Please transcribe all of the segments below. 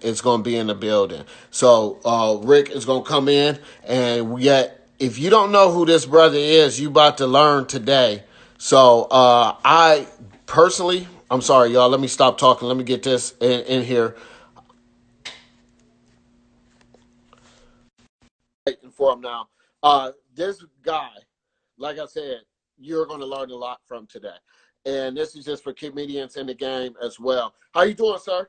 is going to be in the building. So Rick is going to come in, and yet if you don't know who this brother is, you about to learn today. So I personally, I'm sorry, y'all. Let me stop talking. Let me get this in here. For him now. This guy, like I said, you're going to learn a lot from today. And this is just for comedians in the game as well. How you doing, sir?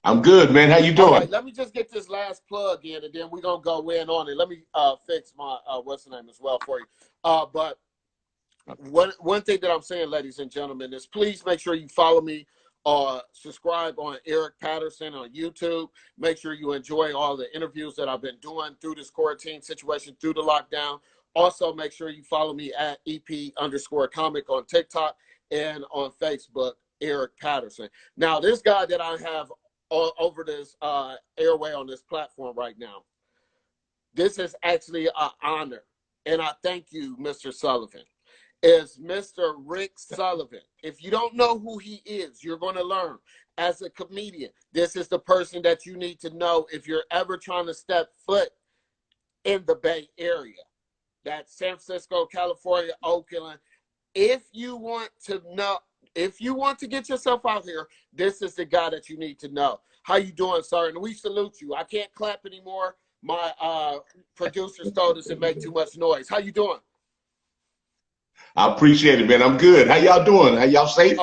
I'm good, man. How you All right, doing? let me just get this last plug in, and then we're gonna go in on it. Let me fix my what's the name as well for you. But one thing that I'm saying, ladies and gentlemen, is please make sure you follow me or subscribe on Eric Patterson on YouTube. Make sure you enjoy all the interviews that I've been doing through this quarantine situation, through the lockdown. Also, make sure you follow me at EP_comic on TikTok and on Facebook, Eric Patterson. Now, this guy that I have over this airway on this platform right now, this is actually an honor. And I thank you, Mr. Sullivan, is Mr. Rick Sullivan. If you don't know who he is, you're going to learn. As a comedian, this is the person that you need to know if you're ever trying to step foot in the Bay Area. That's San Francisco, California, Oakland. If you want to know, if you want to get yourself out here, this is the guy that you need to know. How you doing, sir? And we salute you. I can't clap anymore. My producers told us it make too much noise. How you doing? I appreciate it, man. I'm good. How y'all doing? How y'all safe?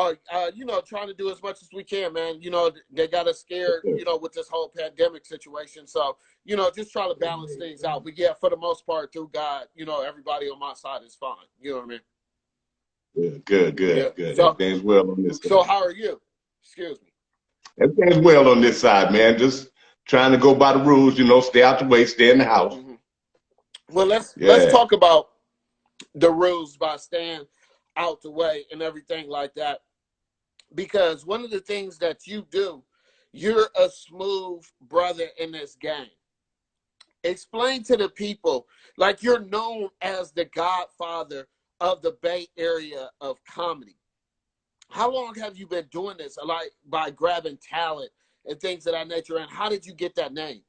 Trying to do as much as we can, man. They got us scared, with this whole pandemic situation. So, just try to balance things out. But yeah, for the most part, through God, everybody on my side is fine. You know what I mean? Good. Yeah. So, Everything's well on this so side. how are you? Excuse me. Everything's well on this side, man. Just trying to go by the rules, stay out the way, stay in the house. Mm-hmm. Well, let's Yeah. talk about the rules by staying out the way and everything like that. Because one of the things that you do, you're a smooth brother in this game. Explain to the people, like you're known as the godfather of the Bay Area of comedy. How long have you been doing this? Like by grabbing talent and things of that nature. And how did you get that name?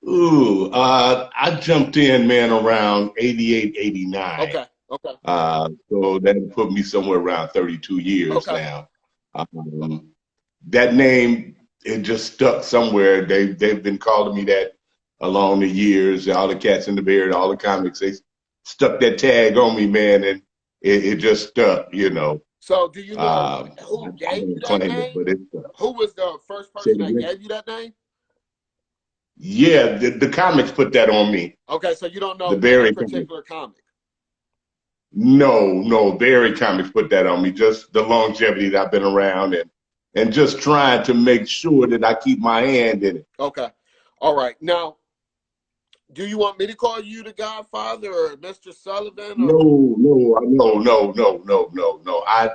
I jumped in, man, around 88, 89. Okay. Okay. So that put me somewhere around 32 years Okay. now. Um, that name, it just stuck somewhere. They've been calling me that along the years. All the cats in the beard, all the comics, they stuck that tag on me, man, and it just stuck. So do you know I who gave you didn't that claim it, name? but it stuck. Who was the first Say person it that again? gave you that name? Yeah, the comics put that on me. Okay, so you don't The know any Barry comics. particular comic. No, Barry comics put that on me. Just the longevity that I've been around and just trying to make sure that I keep my hand in it. Okay. All right. Now, do you want me to call you the Godfather or Mr. Sullivan or No. I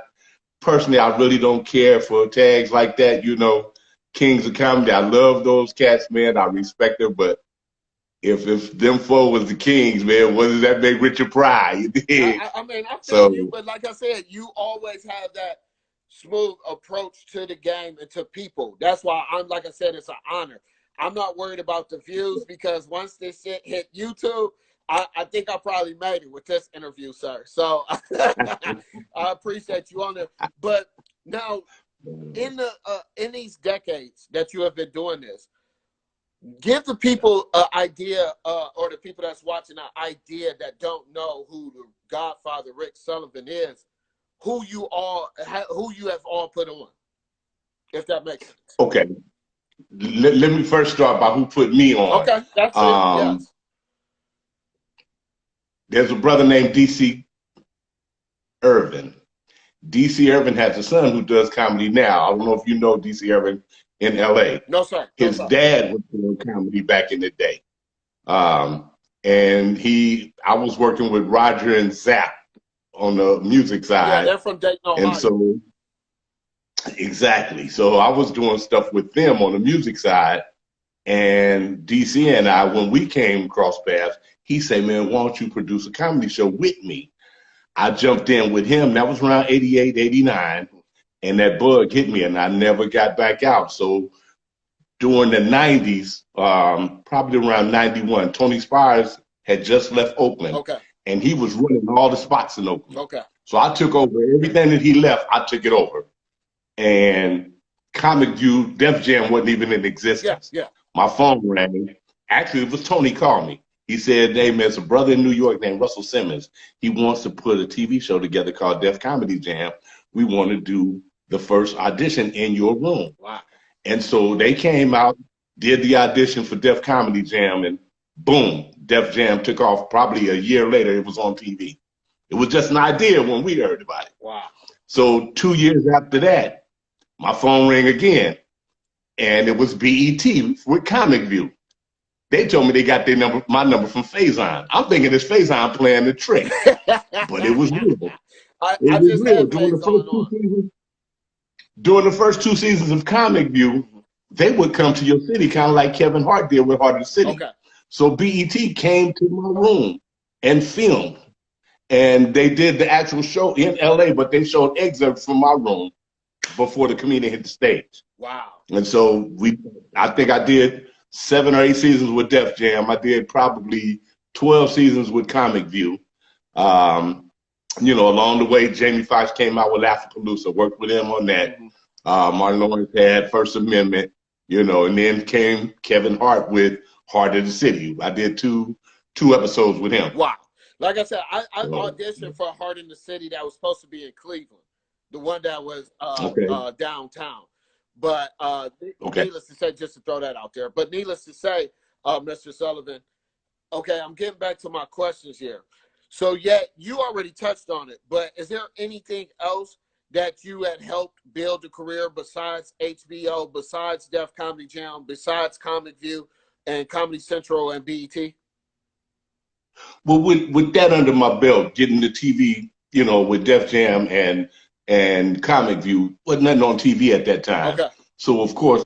personally, I really don't care for tags like that. Kings of Comedy. I love those cats, man. I respect them, but if them four was the kings, man, what does that make Richard Pryor? You dig? I mean, I feel you, So but like I said, you always have that smooth approach to the game and to people. That's why like I said, it's an honor. I'm not worried about the views because once this shit hit YouTube, I think I probably made it with this interview, sir. So I appreciate you on there. But now, in these decades that you have been doing this, give the people an idea, or the people that's watching an idea that don't know who the Godfather Rick Sullivan is, who you have all put on, if that makes sense. okay, let me first start by who put me on. Okay, that's it. Um, Yes. there's a brother named DC Irvin. DC Irvin has a son who does comedy now. I don't know if you know DC Irvin in LA. No, sir. No, His sir. dad was doing comedy back in the day. And I was working with Roger and Zapp on the music Yeah, side. they're from Dayton, And Ohio. so, exactly. So I was doing stuff with them on the music side. And DC and I, when we came across paths, he said, man, why don't you produce a comedy show with me? I jumped in with him. That was around 88, 89. and that bug hit me, and I never got back out. So during the 90s, probably around 91, Tony Spires had just left Oakland, Okay. and he was running all the spots in Oakland. Okay. So I took over everything that he left. I took it over, and Comic View, Def Jam wasn't even in existence. Yeah. My phone rang. Actually, it was Tony called me. He said, "Hey, man, there's a brother in New York named Russell Simmons. He wants to put a TV show together called Def Comedy Jam. We want to do the first audition in your room." Wow. And so they came out, did the audition for Def Comedy Jam, and boom, Def Jam took off. Probably a year later, it was on TV. It was just an idea when we heard about it. Wow. So 2 years after that, my phone rang again, and it was BET with Comic View. They told me they got my number from Faison. I'm thinking it's Faison playing the trick, but it was real. I just had Faison on. During the first 2 seasons of Comic View, they would come to your city, kind of like Kevin Hart did with Heart of the City. Okay. So BET came to my room and filmed. And they did the actual show in LA, but they showed excerpts from my room before the comedian hit the stage. Wow. And so I think I did 7 or 8 seasons with Def Jam. I did probably 12 seasons with Comic View. You know, along the way, Jamie Foxx came out with Laughapalooza, worked with him on that. Martin Lawrence had First Amendment, you know, and then came Kevin Hart with Heart of the City. I did two episodes with him. Wow. Like I said, I auditioned for Heart in the City that was supposed to be in Cleveland, the one that was downtown. But needless to say, just to throw that out there, but needless to say, Mr. Sullivan, okay, I'm getting back to my questions here. So, you already touched on it, but is there anything else that you had helped build a career besides HBO, besides Def Comedy Jam, besides Comic View and Comedy Central and BET? Well, with that under my belt, getting the TV, you know, with Def Jam and Comic View, wasn't nothing on TV at that time. Okay. So, of course,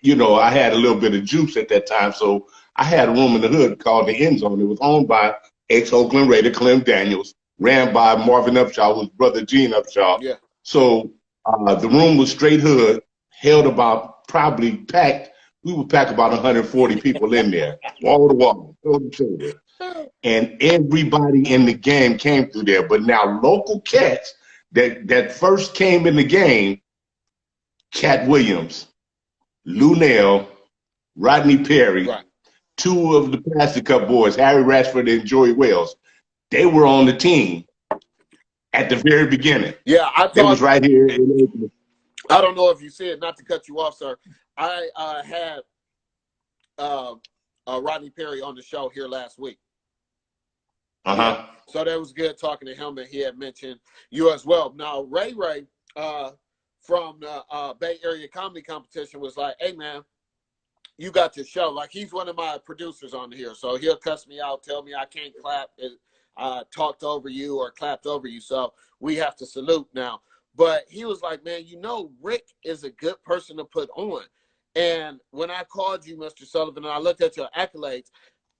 you know, I had a little bit of juice at that time. So I had a room in the hood called The End Zone. It was owned by ex-Oakland Raider Clem Daniels, ran by Marvin Upshaw, whose brother Gene Upshaw. Yeah. So the room was straight hood, held about probably packed. We would pack about 140 people in there, wall to wall, shoulder to shoulder. And everybody in the game came through there. But now local cats that first came in the game, Cat Williams, Lou Nell, Rodney Perry, Right. 2 of the Plastic Cup boys, Harry Rashford and Joey Wells, they were on the team at the very beginning. Yeah, It was right here. I don't know if you see it, not to cut you off, sir. I had Rodney Perry on the show here last week. So that was good talking to him, and he had mentioned you as well. Now, Ray from the Bay Area Comedy Competition was like, "Hey, man, you got your show." Like, he's one of my producers on here, so he'll cuss me out, tell me I can't clap, talked over you or clapped over you, so we have to salute now. But he was like, "Man, you know, Rick is a good person to put on." And when I called you, Mr. Sullivan, and I looked at your accolades,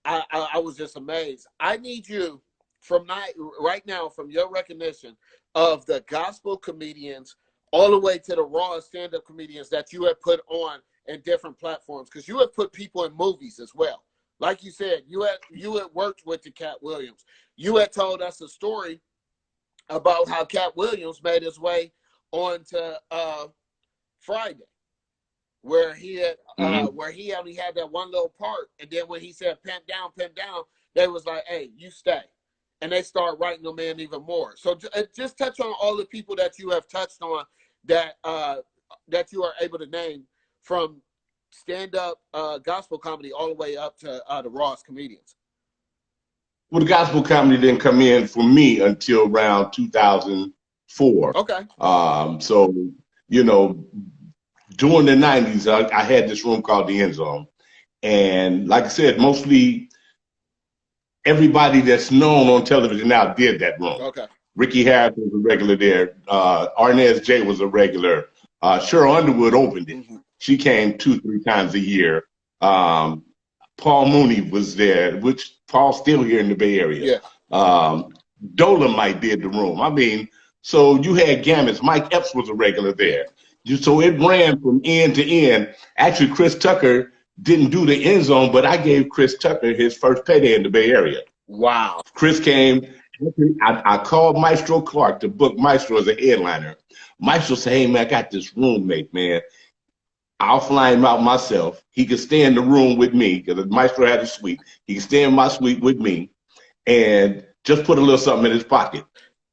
I was just amazed. I need you right now, from your recognition of the gospel comedians all the way to the raw stand-up comedians that you have put on in different platforms, because you have put people in movies as well. Like you said, you had worked with the Cat Williams. You had told us a story about how Cat Williams made his way onto Friday, where he had where he only had that one little part, and then when he said pimp down, they was like, "Hey, you stay," and they start writing them in even more. So just touch on all the people that you have touched on that that you are able to name, from stand-up gospel comedy all the way up to the rawest comedians. Well, the gospel comedy didn't come in for me until around 2004. Okay. So, you know, during the 90s, I had this room called The End Zone. And like I said, mostly everybody that's known on television now did that room. Okay. Ricky Harris was a regular there. Arnez J was a regular. Cheryl Underwood opened it. Mm-hmm. She came 2-3 times a year. Paul Mooney was there, which Paul's still here in the Bay Area. Yeah. Dolomite did the room. I mean, So you had gamuts. Mike Epps was a regular there. So it ran from end to end. Actually, Chris Tucker didn't do the end zone, but I gave Chris Tucker his first payday in the Bay Area. Wow. Chris came. I called Maestro Clark to book Maestro as a headliner. Maestro said, hey, man, I got this roommate, man. I'll fly him out myself. He could stay in the room with me because Maestro had a suite. He could stay in my suite with me and just put a little something in his pocket.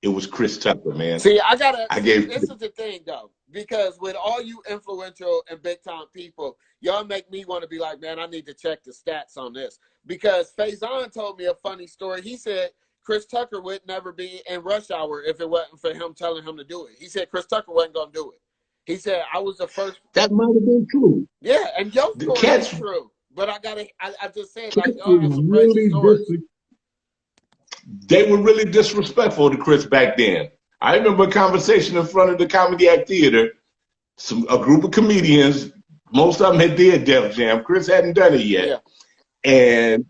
It was Chris Tucker, man. See, this is the thing, though, because with all you influential and big-time people, y'all make me want to be like, man, I need to check the stats on this. Because Faison told me a funny story. He said Chris Tucker would never be in Rush Hour if it wasn't for him telling him to do it. He said Chris Tucker wasn't going to do it. He said, I was the first. That might have been true. Yeah, and your story is true. But I just said, like, y'all have some crazy stories. They were really disrespectful to Chris back then. I remember a conversation in front of the Comedy Act Theater. A group of comedians, most of them had did Def Jam. Chris hadn't done it yet. Yeah. And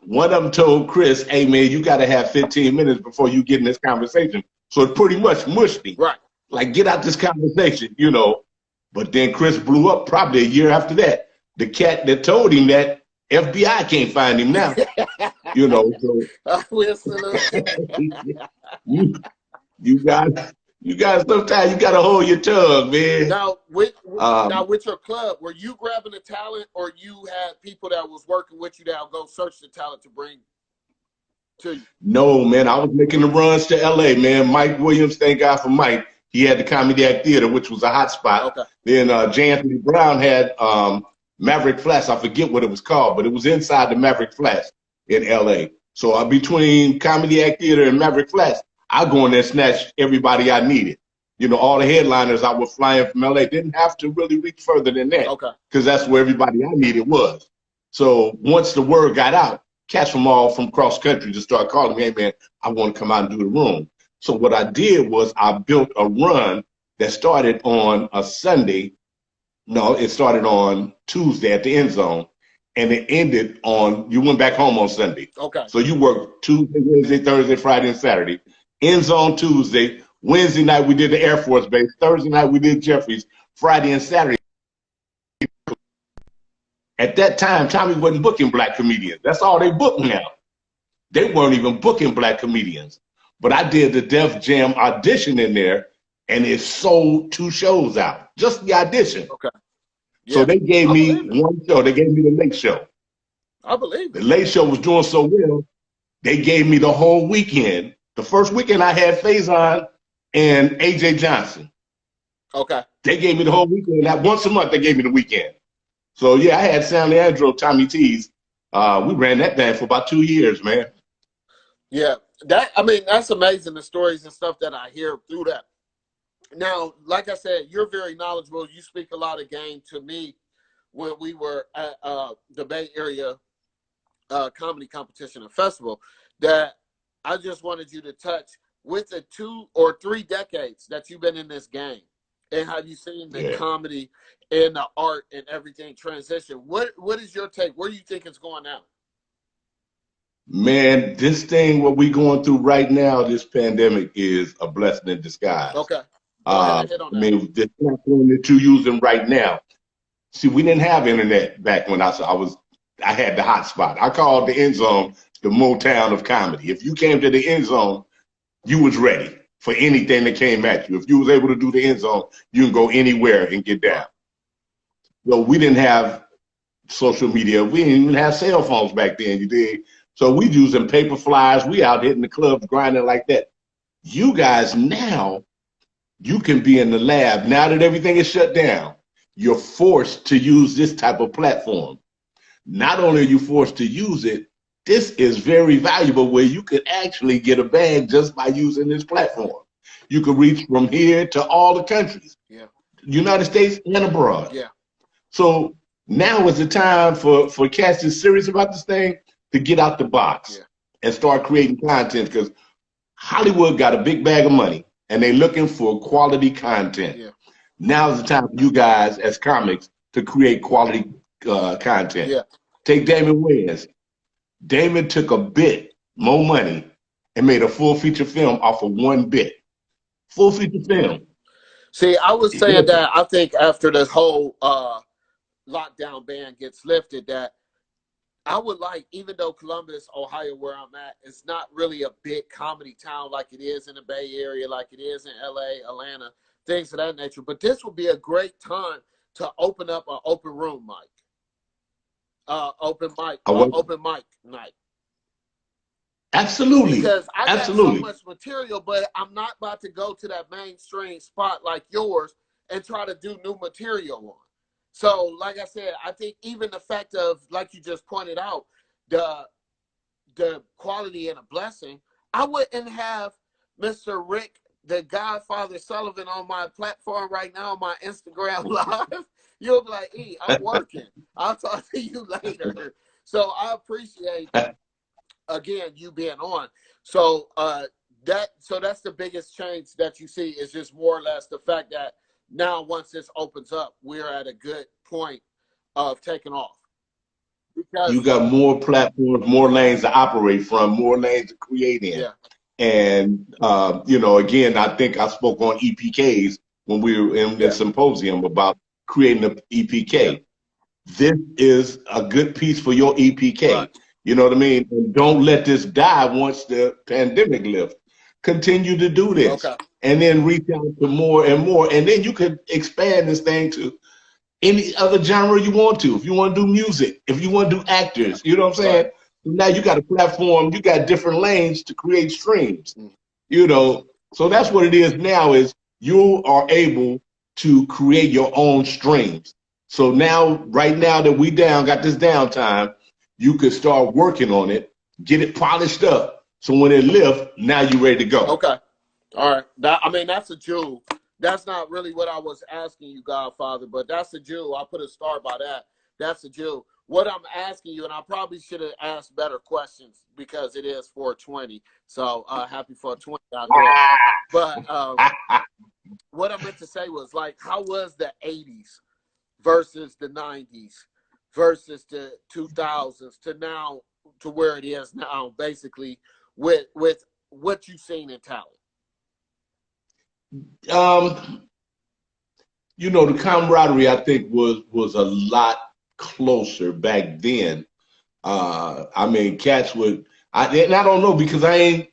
one of them told Chris, hey, man, you got to have 15 minutes before you get in this conversation. So it pretty much mushed me. Right. Like, get out this conversation, you know. But then Chris blew up probably a year after that. The cat that told him that, FBI can't find him now. You know, so you guys sometimes you gotta hold your tongue, man. Now with your club, were you grabbing the talent, or you had people that was working with you that would go search the talent to bring to you? No, man, I was making the runs to LA, man. Mike Williams, thank God for Mike. He had the Comedy Act Theater, which was a hot spot. Okay. Then J. Anthony Brown had Maverick Flats. I forget what it was called, but it was inside the Maverick Flats in LA. So between Comedy Act Theater and Maverick Flats, I go in there and snatch everybody I needed. You know, all the headliners I was flying from LA didn't have to really reach further than that. Okay. Because that's where everybody I needed was. So once the word got out, cats from all from cross country just started calling me, hey man, I want to come out and do the room. So what I did was I built a run that started on a Sunday. No, it started on Tuesday at the End Zone, and it ended on, you went back home on Sunday. Okay. So you worked Tuesday, Wednesday, Thursday, Friday, and Saturday. End Zone Tuesday. Wednesday night we did the Air Force Base. Thursday night we did Jeffries. Friday and Saturday. At that time, Tommy wasn't booking black comedians. That's all they book now. They weren't even booking black comedians. But I did the Def Jam audition in there, and it sold 2 shows out. Just the audition. Okay. Yeah. So they gave me one show. They gave me the Late Show. I believe it. The Late Show was doing so well, they gave me the whole weekend. The first weekend I had Faison and AJ Johnson. Okay. They gave me the whole weekend. Not once a month they gave me the weekend. So yeah, I had Sam Leandro, Tommy T's. We ran that thing for about 2 years, man. Yeah. That's amazing, the stories and stuff that I hear through that. Now, like I said, you're very knowledgeable. You speak a lot of game to me when we were at the Bay Area Comedy Competition and Festival, that I just wanted you to touch with the 2 or 3 decades that you've been in this game, and have you seen the comedy and the art and everything transition? What is your take? Where do you think it's going now? Man, this thing, what we're going through right now, this pandemic, is a blessing in disguise. Okay. The platform that you're using right now. See, we didn't have internet back when I had the hot spot. I called the End Zone the Motown of comedy. If you came to the End Zone, you was ready for anything that came at you. If you was able to do the End Zone, you can go anywhere and get down. So we didn't have social media. We didn't even have cell phones back then, you did. So we using paper flyers. We out hitting the clubs, grinding like that. You guys now, you can be in the lab. Now that everything is shut down, you're forced to use this type of platform. Not only are you forced to use it, this is very valuable where you could actually get a bag just by using this platform. You could reach from here to all the countries, United States and abroad. Yeah. So now is the time for cats that's serious about this thing to get out the box and start creating content, because Hollywood got a big bag of money and they're looking for quality content. Yeah. Now is the time for you guys as comics to create quality content. Yeah. Take Damon Wayans. Damon took a bit, more money, and made a full feature film off of 1 bit. full feature film. See, I was saying Yes. that I think after this whole lockdown ban gets lifted, that I would like, even though Columbus, Ohio, where I'm at, it's not really a big comedy town like it is in the Bay Area, like it is in LA, Atlanta, things of that nature. But this would be a great time to open up an open room mic, open mic night. Absolutely. Because I got so Absolutely. much material, but I'm not about to go to that mainstream spot like yours and try to do new material on. So, like I said, I think even the fact of, like you just pointed out, the quality and a blessing, I wouldn't have Mr. Rick, the Godfather Sullivan, on my platform right now, on my Instagram Live. You'll be like, E, I'm working. I'll talk to you later. So I appreciate, again, you being on. So that's the biggest change that you see, is just more or less the fact that now once this opens up, we're at a good point of taking off. Because You got more platforms, more lanes to operate from, more lanes to create in. yeah, And you know, again, I think I spoke on EPKs when we were in the Yeah. symposium about creating an EPK. Yeah. This is a good piece for your EPK. Right. You know what I mean? And don't let this die once the pandemic lifts. Continue to do this. Okay. And then reach out to more and more. And then you could expand this thing to any other genre you want to. If you want to do music, if you want to do actors, you know what I'm saying? Right. Now you got a platform, you got different lanes to create streams. Mm. You know, so that's what it is now, is you are able to create your own streams. So now, right now that we got this downtime, you could start working on it, get it polished up. So when it lifts, now you're ready to go. Okay. All right. That's a jewel. That's not really what I was asking you, Godfather, but that's a jewel. I put a star by that. That's a jewel. What I'm asking you, and I probably should have asked better questions because it is 420. So happy 420 out there. But what I meant to say was, like, how was the 80s versus the 90s versus the 2000s to now, to where it is now, basically, with what you've seen in talent? You know, the camaraderie, I think, was a lot closer back then. I mean, cats would, and I don't know because I ain't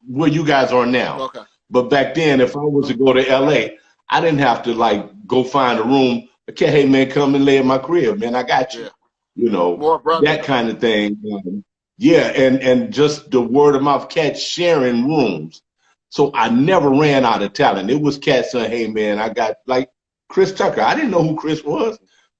where you guys are now. Okay. But back then, if I was to go to LA, I didn't have to like go find a room. Okay, hey man, come and lay in my crib, man. I got you. Yeah. You know, More brother. that kind of thing. Yeah, and just the word of mouth, cats sharing rooms. So I never ran out of talent. It was cats saying, hey man, I got, like Chris Tucker. I didn't know who Chris was.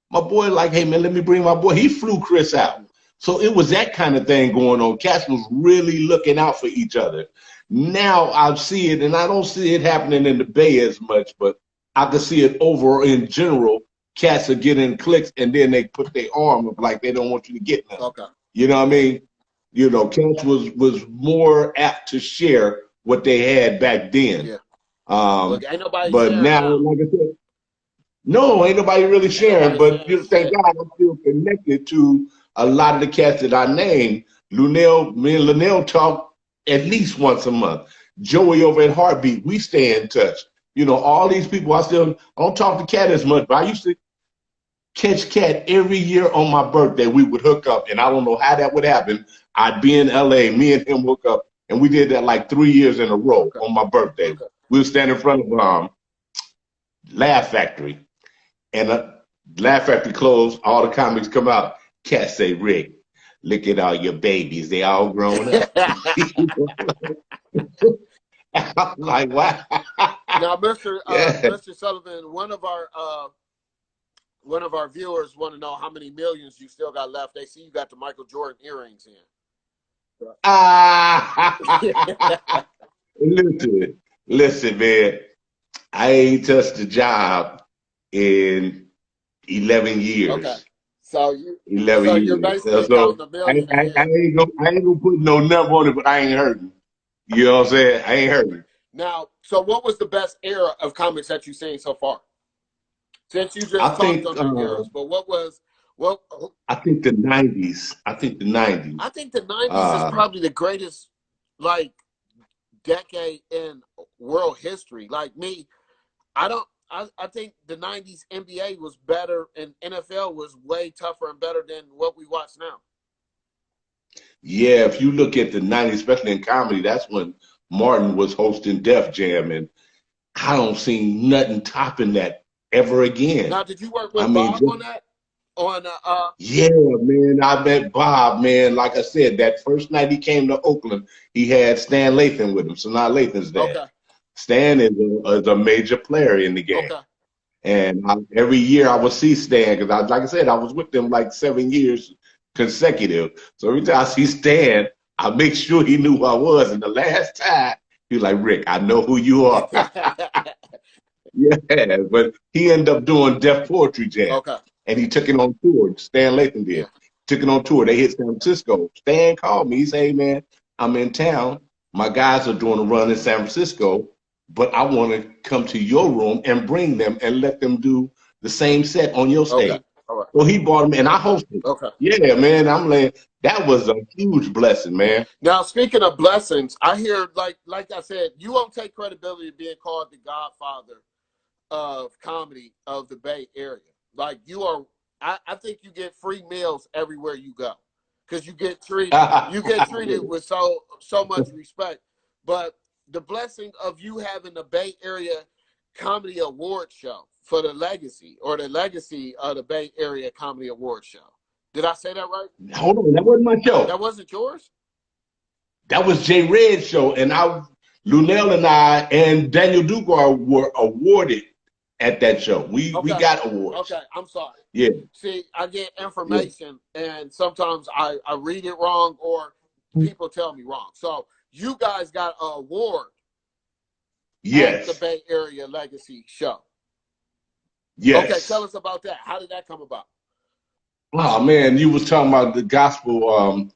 My boy, like, hey man, let me bring my boy. He flew Chris out. So it was that kind of thing going on. Cats was really looking out for each other. Now I see it, and I don't see it happening in the Bay as much, but I can see it over in general. Cats are getting clicks, and then they put their arm up like they don't want you to get nothing. Okay. You know what I mean? You know, cats was more apt to share what they had back then. Yeah. Look, ain't nobody but sharing now, like I said, no, ain't nobody really sharing. But you thank God I'm still connected to a lot of the cats that I named. Me and Linnell talk at least once a month. Joey over at Heartbeat, we stay in touch. You know, all these people, I don't talk to Cat as much, but I used to catch Cat every year on my birthday. We would hook up, and I don't know how that would happen. I'd be in LA, me and him hook up, and we did that like 3 years in a row on my birthday. Okay. We would stand in front of Laugh Factory, and Laugh Factory closed, all the comics come out. Cat say, Rick, look at all your babies. They all grown up. I'm like, wow. Now, Mr. Sullivan, one of our viewers want to know how many millions you still got left. They see you got the Michael Jordan earrings in. Listen, man. I ain't touched a job in 11 years. Okay. So 11 so years. you're basically So counting a million. I ain't gonna put no number on it, but I ain't hurting. You know what I'm saying? I ain't hurting. Now, so what was the best era of comics that you've seen so far? Since you just talked on the eras, but I think the 90s. I think the 90s. I think the 90s is probably the greatest, like, decade in world history. Like me, I think the 90s NBA was better and NFL was way tougher and better than what we watch now. Yeah, if you look at the 90s, especially in comedy, that's when Martin was hosting Def Jam, and I don't see nothing topping that ever again. Now, did you work I with mean, Bob just, on that? On yeah, man, I met Bob, man. Like I said, that first night he came to Oakland, he had Stan Lathan with him. So now Lathan's dad. Okay, Stan is a major player in the game. okay. And every year I would see Stan, because like I said, I was with them like 7 years consecutive. So every time I see Stan, I make sure he knew who I was. And the last time, he was like, Rick, I know who you are. Yeah, but he ended up doing Def Poetry Jam. Okay. And he took it on tour. Stan Lathan did. Yeah. Took it on tour. They hit San Francisco. Stan called me. He said, hey, man, I'm in town. My guys are doing a run in San Francisco, but I want to come to your room and bring them and let them do the same set on your stage. Okay. All right. So he brought them, and I hosted. Okay. Yeah, man. I'm like, that was a huge blessing, man. Now, speaking of blessings, I hear, like I said, you won't take credibility of being called the godfather of comedy of the Bay Area. Like, you are, I think you get free meals everywhere you go because you get treated with so much respect. But the blessing of you having the Bay Area Comedy Award show for the legacy, or the legacy of the Bay Area Comedy Award show. Did I say that right? Hold on, that wasn't my show. That wasn't yours? That was Jay Red's show, and Lunel and I and Daniel Dugar were awarded at that show. We got awards. Okay, I'm sorry. Yeah. See, I get information, and sometimes I read it wrong or people tell me wrong. So you guys got an award at the Bay Area Legacy Show. Yes. Okay, tell us about that. How did that come about? Oh, man, you was talking about the gospel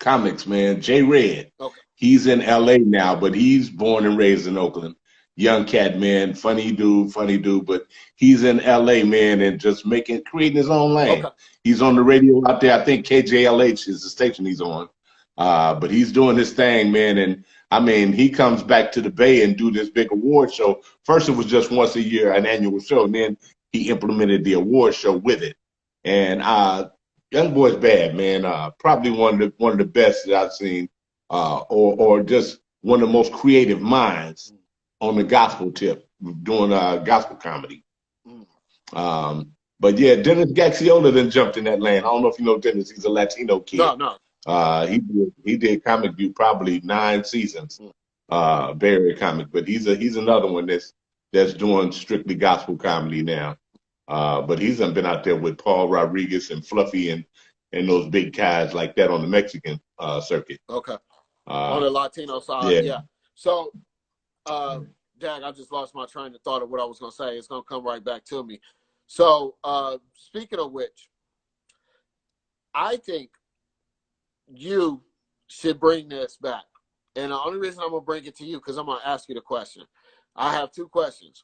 comics, man. Jay Red. Okay. He's in L.A. now, but he's born and raised in Oakland. Young cat, man. Funny dude, but he's in L.A., man, and just creating his own lane. Okay. He's on the radio out there. I think KJLH is the station he's on. But he's doing his thing, man, and I mean, he comes back to the Bay and do this big award show. First, it was just once a year, an annual show, and then he implemented the award show with it. And Young Boy's bad, man. Probably one of the best that I've seen, or just one of the most creative minds on the gospel tip, doing gospel comedy. But yeah, Dennis Gaxiola then jumped in that lane. I don't know if you know Dennis. He's a Latino kid. No. He did Comic View probably 9 seasons, Bay Area Comic. But he's another one that's doing strictly gospel comedy now. But he's been out there with Paul Rodriguez and Fluffy and those big guys like that on the Mexican circuit. Okay. On the Latino side, yeah. So, Dag, I just lost my train of thought of what I was going to say. It's going to come right back to me. So, speaking of which, I think you should bring this back. And the only reason I'm going to bring it to you, because I'm going to ask you the question. I have 2 questions.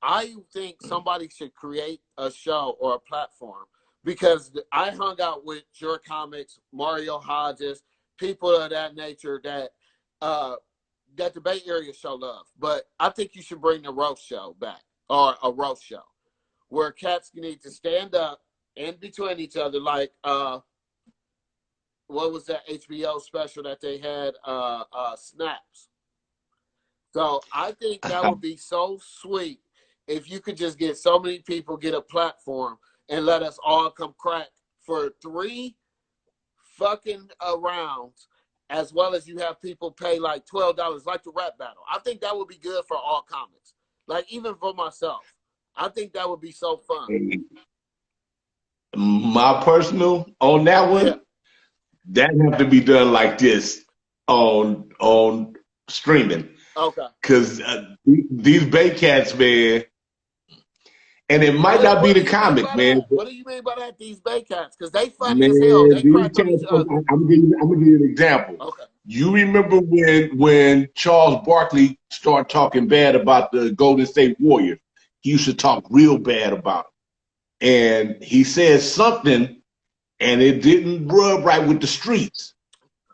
I think somebody should create a show or a platform, because I hung out with your comics, Mario Hodges, people of that nature that the Bay Area show love. But I think you should bring the roast show back, or a roast show, where cats need to stand up in between each other, like what was that HBO special that they had, Snaps. So I think that would be so sweet if you could just get so many people, get a platform, and let us all come crack for 3 fucking rounds, as well as you have people pay like $12, like the rap battle. I think that would be good for all comics. Like, even for myself, I think that would be so fun. My personal on that one, that have to be done like this on streaming. Okay. Because these Bay Cats, man, and it might not be the comic, man. What do you mean by that? These Bay Cats, because they funny as hell. They crack on each other. I'm gonna give you an example. Okay. You remember when Charles Barkley started talking bad about the Golden State Warriors? He used to talk real bad about them. And he said something, and it didn't rub right with the streets.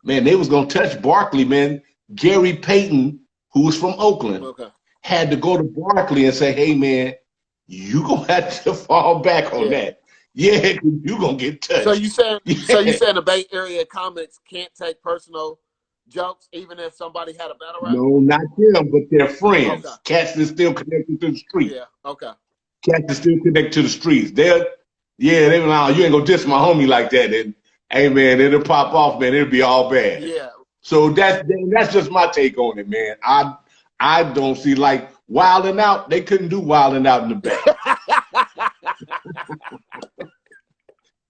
Man, they was gonna touch Barkley, man. Gary Payton, who was from Oakland, Okay. had to go to Barkley and say, hey, man, you going to have to fall back on that. Yeah, you're going to get touched. So you saying the Bay Area comics can't take personal jokes even if somebody had a battle rap? No, not them, but their friends. Okay. Cats is still connected to the street. Yeah, okay. Cats is still connected to the streets. They were like, you ain't going to diss my homie like that. And, hey, man, it'll pop off, man. It'll be all bad. Yeah. So that's just my take on it, man. I don't see, like, Wildin' Out. They couldn't do Wildin' Out in the back.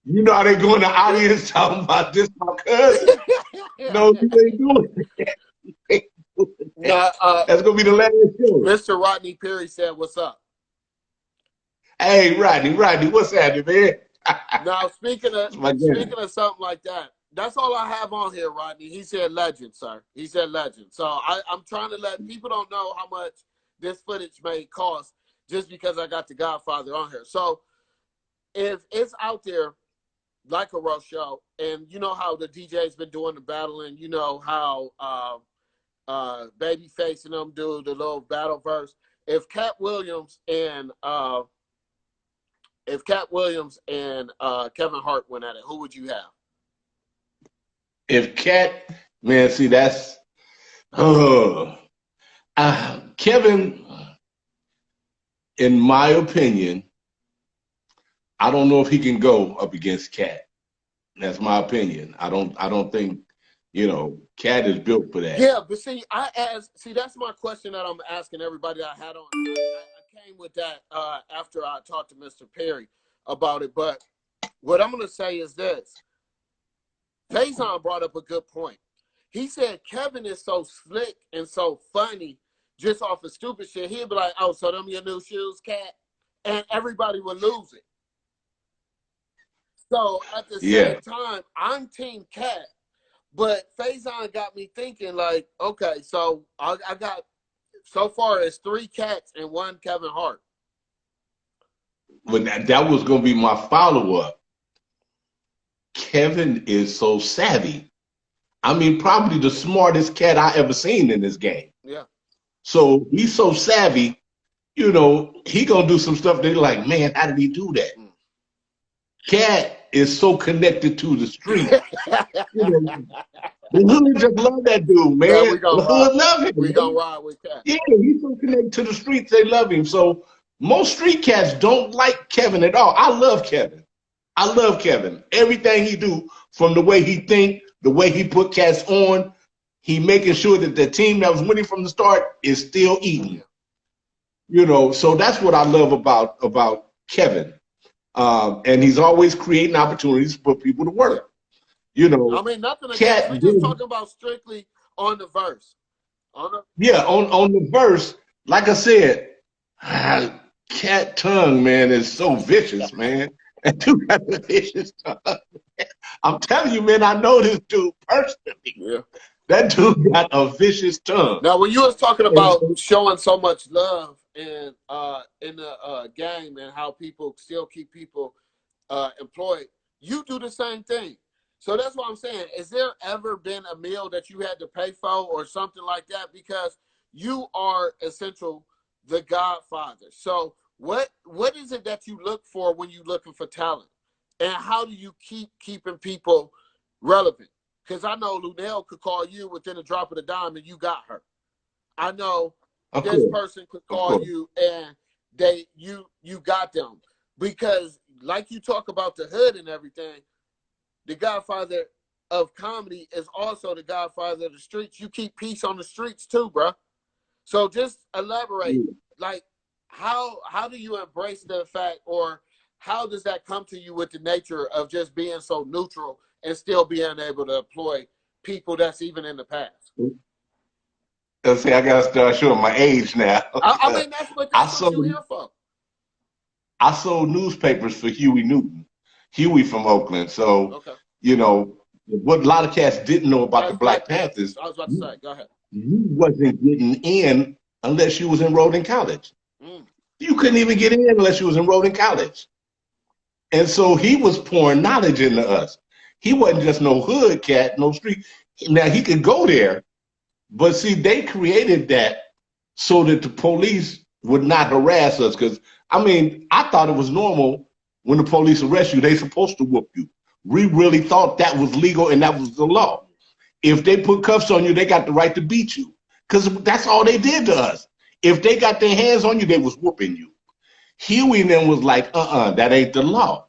You know how they go in the audience talking about this, my cousin? No, you ain't doing it. That's going to be the last show. Mr. Rodney Perry said, what's up? Hey, Rodney, what's happening, man? Now, speaking of something like that, that's all I have on here, Rodney. He said legend, sir. He said legend. So I'm trying to let people don't know how much this footage may cost just because I got the Godfather on here. So if it's out there like a roast show, and you know how the DJ's been doing the battling, you know how Babyface and them do the little battle verse. If Cat Williams and Kevin Hart went at it, who would you have? If Cat, man, see, that's Kevin, in my opinion, I don't know if he can go up against Cat. That's my opinion. I don't think, Cat is built for that. Yeah, but see, that's my question that I'm asking everybody I had on. I came with that after I talked to Mr. Perry about it. But what I'm going to say is this. Faison brought up a good point. He said Kevin is so slick and so funny just off of stupid shit. He'd be like, oh, so them your new shoes, Cat? And everybody would lose it. So at the same time, I'm Team Cat. But Faison got me thinking, like, okay, so I got, so far it's 3 Cats and 1 Kevin Hart. But that was going to be my follow-up. Kevin is so savvy. I mean, probably the smartest cat I ever seen in this game. Yeah. So he's so savvy, he going to do some stuff they're like, man, how did he do that? Cat is so connected to the street. The hood just love that dude, man. Yeah, the hood love him. We gonna ride with Cat. Yeah, he's so connected to the streets. They love him. So most street cats don't like Kevin at all. I love Kevin. Everything he do, from the way he think, the way he put cats on, he making sure that the team that was winning from the start is still eating. So that's what I love about Kevin. And he's always creating opportunities for people to work. I mean, nothing against. We're just talking about strictly on the verse. On the verse, like I said, Cat tongue, man, is so vicious, man. And dude got a vicious tongue. I'm telling you, man, I know this dude personally. Yeah. That dude got a vicious tongue. Now, when you was talking about showing so much love in the game and how people still keep people employed, you do the same thing. So that's what I'm saying. Is there ever been a meal that you had to pay for or something like that? Because you are essential the Godfather. So what is it that you look for when you're looking for talent? And how do you keeping people relevant? Because I know Luenell could call you within a drop of a dime and you got her. I know this person could call you and you got them. Because like you talk about the hood and everything, the Godfather of comedy is also the Godfather of the streets. You keep peace on the streets too, bro. So just elaborate, like how do you embrace the fact, or how does that come to you with the nature of just being so neutral and still being able to employ people that's even in the past? Let's see, I gotta start showing my age now. I mean, that's what you're here for. I sold newspapers for Huey Newton. Huey from Oakland. So, what a lot of cats didn't know about the Black Panthers. I was about to say, go ahead. You wasn't getting in unless you was enrolled in college. You couldn't even get in unless you was enrolled in college. And so he was pouring knowledge into us. He wasn't just no hood cat, no street. Now he could go there But see, they created that so that the police would not harass us. Because, I mean, I thought it was normal when the police arrest you, they supposed to whoop you. We really thought that was legal and that was the law. If they put cuffs on you, they got the right to beat you. Because that's all they did to us. If they got their hands on you, they was whooping you. Huey and them was like, that ain't the law.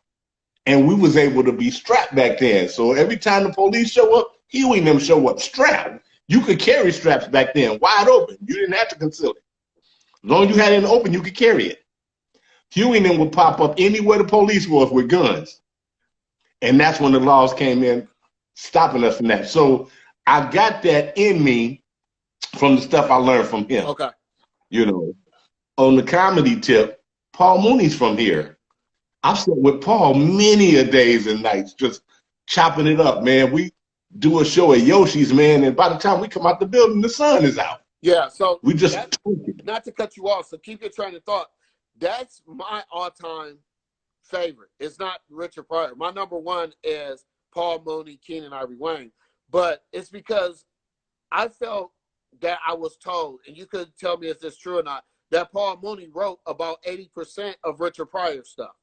And we was able to be strapped back then. So every time the police show up, Huey and them show up strapped. You could carry straps back then, wide open. You didn't have to conceal it. As long as you had it open, you could carry it. Huey and them would pop up anywhere the police was with guns. And that's when the laws came in, stopping us from that. So I got that in me from the stuff I learned from him. Okay. You know, on the comedy tip, Paul Mooney's from here. I've sat with Paul many a days and nights, just chopping it up, man. We do a show at Yoshi's, man, and by the time we come out the building, the sun is out. Yeah, so we just not to cut you off, so keep your train of thought. That's my all-time favorite. It's not Richard Pryor. My number one is Paul Mooney, Keenen Ivory Wayans. But it's because I felt that I was told, and you could tell me if this is true or not, that Paul Mooney wrote about 80% of Richard Pryor stuff,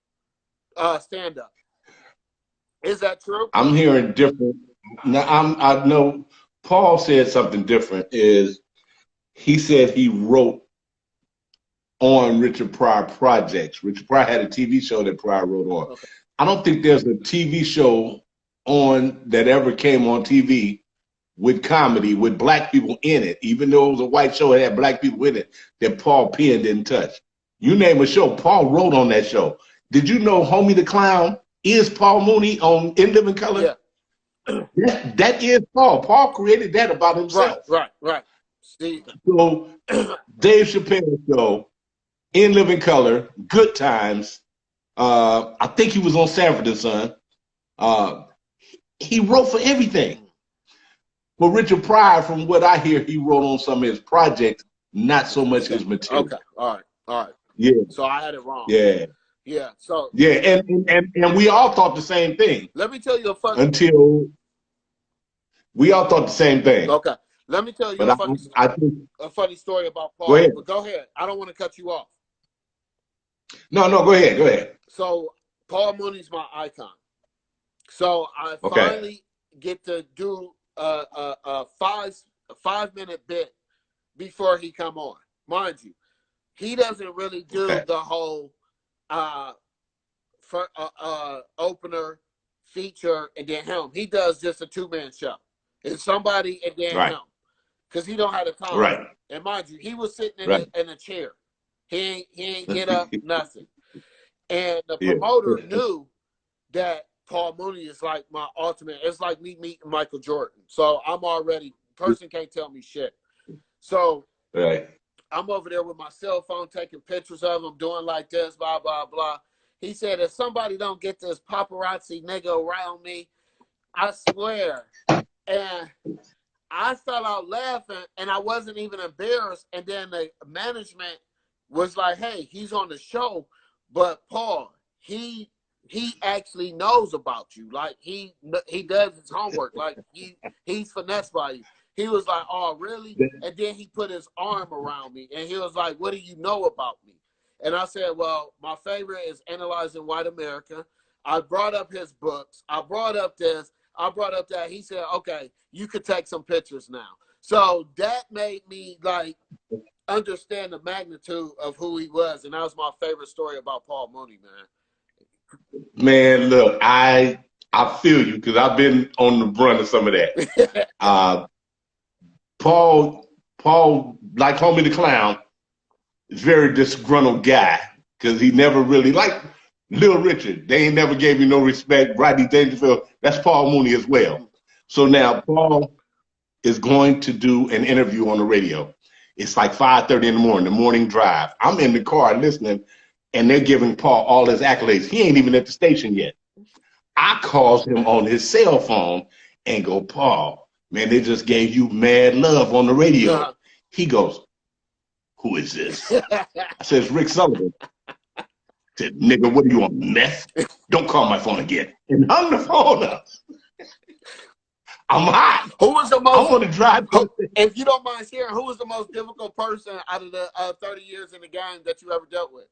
stand-up. Is that true? I'm hearing different. Now, I know Paul said something different. He said he wrote on Richard Pryor projects. Richard Pryor had a TV show that Pryor wrote on. Okay. I don't think there's a TV show on that ever came on TV with comedy with black people in it, even though it was a white show that had black people in it, that Paul Penn didn't touch. You name a show, Paul wrote on that show. Did you know Homie the Clown is Paul Mooney on In Living Color? Yeah. That is Paul. Paul created that about himself. Right. See. So Dave Chappelle show, In Living Color, Good Times. I think he was on Sanford and Son. He wrote for everything. But Richard Pryor, from what I hear, he wrote on some of his projects, not so much his material. Okay, all right. Yeah. So I had it wrong. Yeah. So yeah, and we all thought the same thing. Let me tell you a funny. Until we all thought the same thing. Okay. Let me tell you a funny story about Paul. Go ahead. But go ahead. I don't want to cut you off. No, go ahead. So Paul Mooney's my icon. So I finally get to do a 5-minute bit before he come on. Mind you, he doesn't really do the whole opener, feature, and then him. He does just a 2-man show. It's somebody and then him. Because he don't have the time. Right. And mind you, he was sitting in a chair. He ain't get up, nothing. And the promoter knew that Paul Mooney is like my ultimate. It's like me meeting Michael Jordan. So I'm already, person can't tell me shit. So I'm over there with my cell phone taking pictures of him, doing like this, blah, blah, blah. He said, if somebody don't get this paparazzi nigga around me, I swear. And I fell out laughing, and I wasn't even embarrassed. And then the management was like, hey, he's on the show, but Paul, he actually knows about you. Like, he does his homework. Like, he's finessed by you. He was like, oh, really? And then he put his arm around me, and he was like, what do you know about me? And I said, well, my favorite is Analyzing White America. I brought up his books. I brought up this. I brought up that. He said, okay, you could take some pictures now. So that made me, like, understand the magnitude of who he was. And that was my favorite story about Paul Mooney, man. Man, look, I feel you because I've been on the brunt of some of that. Paul, like Homie the Clown, is a very disgruntled guy because he never really, like Little Richard, they ain't never gave you no respect. Rodney Dangerfield, that's Paul Mooney as well. So now Paul is going to do an interview on the radio. It's like 5:30 in the morning, the morning drive. I'm in the car listening, and they're giving Paul all his accolades. He ain't even at the station yet. I calls him on his cell phone and go, Paul, man, they just gave you mad love on the radio. He goes, who is this? I says, Rick Sullivan. I said, nigga, what are you on, meth? Don't call my phone again. And hung the phone up. I'm hot. Who was the I most? want to drive. If you don't mind sharing, who was the most difficult person out of the 30 years in the game that you ever dealt with?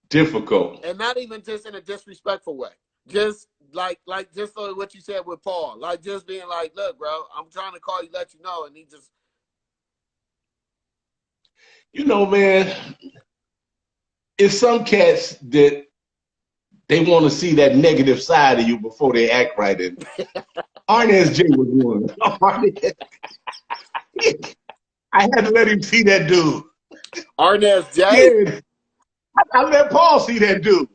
Difficult. And not even just in a disrespectful way. Just like just what you said with Paul. Like just being like, look, bro, I'm trying to call you, let you know, and he just. You know, man, it's some cats that they want to see that negative side of you before they act right. And Arnez J was one. I had to let him see that dude. Arnez J? Yeah, I let Paul see that dude.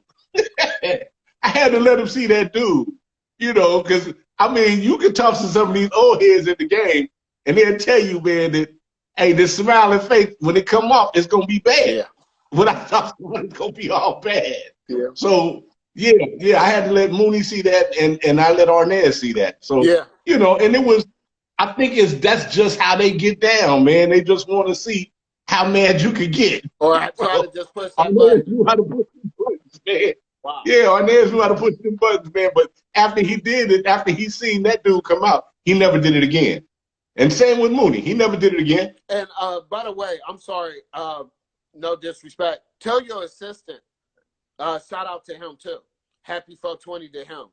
I had to let him see that dude. You know, because, I mean, you can talk to some of these old heads in the game, and they'll tell you, man, that, hey, this smiling face, when it come off, it's going to be bad. Yeah. When I talk to them, it's going to be all bad. Yeah. So, yeah, I had to let Mooney see that, and I let Arnez see that. So, yeah. You know, and it was, I think that's just how they get down, man. They just want to see how mad you could get. Or I try to just push some Arnez buttons. knew how to push some buttons, man. Wow. Yeah, Arnez knew how to push them buttons, man. But after he did it, after he seen that dude come out, he never did it again. And same with Mooney. He never did it again. And by the way, I'm sorry, no disrespect. Tell your assistant, shout out to him too. Happy 420 to him.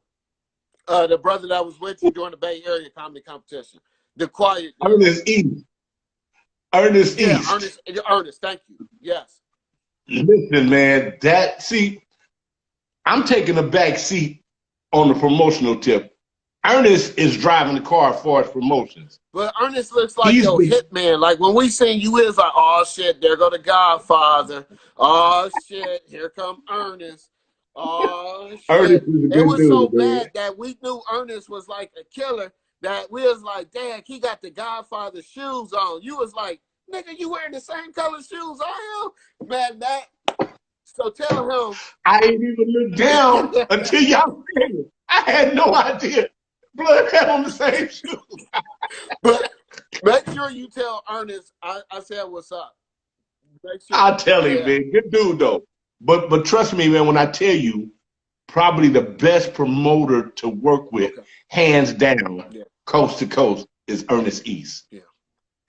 The brother that was with you during the Bay Area comedy competition. The quiet. Ernest East. Ernest East. Ernest, thank you. Yes. Listen, man, I'm taking a back seat on the promotional tip. Ernest is driving the car as far as promotions. But Ernest looks like your hitman. Like when we seen you, it's like, oh shit, there go the Godfather. Oh shit, here come Ernest. Oh shit. Ernest is a good it was dude, so man. bad that we knew Ernest was like a killer that we was like, damn, he got the Godfather shoes on. You was like, nigga, you wearing the same color shoes I am? Man, so tell him. I ain't even looked down until y'all said it. I had no idea. Blood had on the same shoes. But make sure you tell Ernest I said what's up. Sure I'll tell him, man. Good dude, though. But trust me, man, when I tell you, probably the best promoter to work with, hands down, coast to coast, is Ernest East. Yeah.